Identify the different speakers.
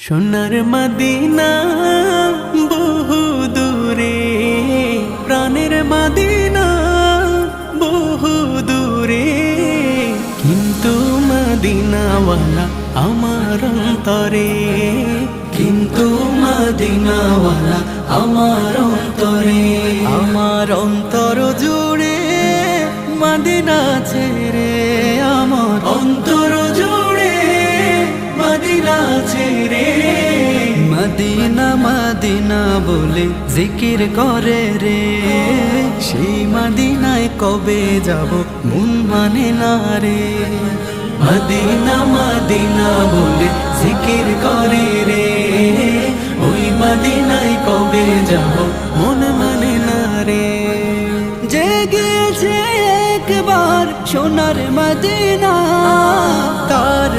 Speaker 1: সোনার মদিনা বহু দূরে, প্রাণের মদিনা বহু দূরে, কিন্তু মদিনাওয়ালা আমার অন্তরে, কিন্তু মদিনাওয়ালা আমার অন্তরে, আমার অন্তর জুড়ে মদিনা ছেড়ে, আমার অন্তর জুড়ে মদিনা ছেড়ে। মদিনা মদিনা বলে জিকির করে রে, সেই মদিনায় কবে যাব মন মানে না রে। মদিনা মদিনা বলে জিকির করে রে, ওই মদিনায় কবে যাব মন মানে না রে। যে গিয়েছে একবার সোনার মদিনা, তার